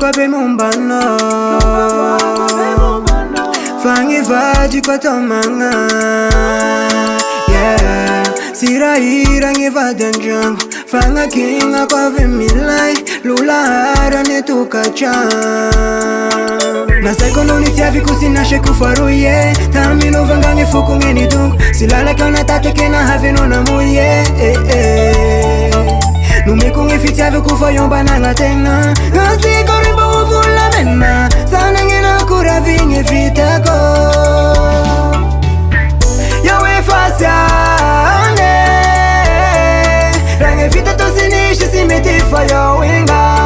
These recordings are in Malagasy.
kwa be mumbano fangi vaji kwa tomanga yeah sira ira ngi vadanjang fanga kinga kwa be milai lula hara ne tukacha na saikono ni tiavi kusina sheku faruye tamino vanga ngi fuku ngeni dung silala kana tate kena haveno na muye Numiku ngifitiave kufa yomba na ngatenga Ngasi korimbo uvula mena Sana ngina kura vingi vitako Yawe fasyange Range vita tosinishi simetifa yawinga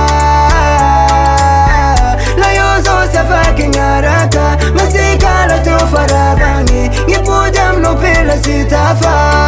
Layozo safaki ngaraka Masikala tofaravangi Ngipuja mnopila sitafa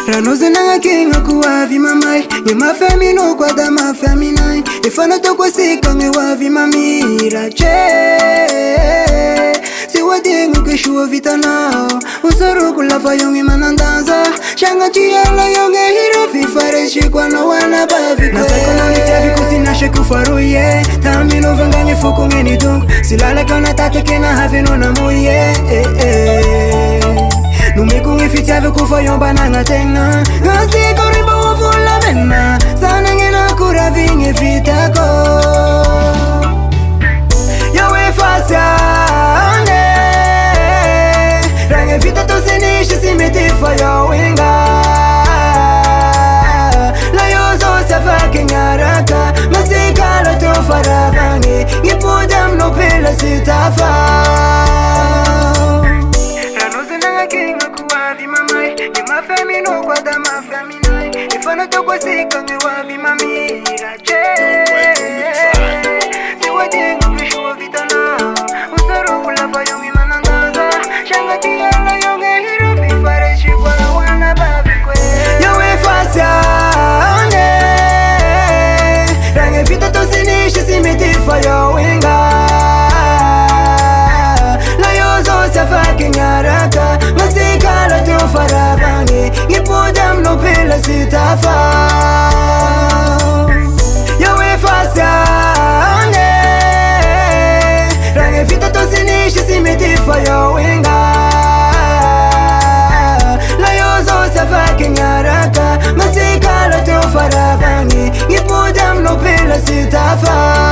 Ranoze nanga kinga kuwavi mamai Nye mafemi no kwa da mafemi nai Ifana toko sika nge wavi mamira che Siwa dingu kishuwa vita nao Usaru kulafa yongi manandanza Shanga chiala yonge hiro Fifareshi kwa na wana bavi kwe Nasako na mitiavi kusina sheku faruye Tamino vanga nge fuku ngeni dung Silala kana tate kena havino na muye Numiku ngifitiave kufa yomba na ngatenga Ngasi korimbo uvula mena Sana ngina kura vingi vitako Yawe fasyange Range vita tosinishi simetifa yawinga Layozo safaki ngaraka Masikala tofaravangi Ngipuja mnopila sitafa Mafemi no kwa da mafemi nai Ifana toko sika nge wavi mamira che Siwa dingu kishuwa vita na Usaru kulafa yongi manangaza Shanga tiala yonge hiro Fifareshi kwa na wana babi kwe Yawe fasyange Range vita tosinishi simetifa yawinga Layozo safaki ngaraka Masikala tofaravangi Ngipuja mnopila sitafa Yawe fasyange Range vita tosinishi simetifa yawinga Layozo safaki ngaraka Masikala tofaravangi Ngipuja mnopila sitafa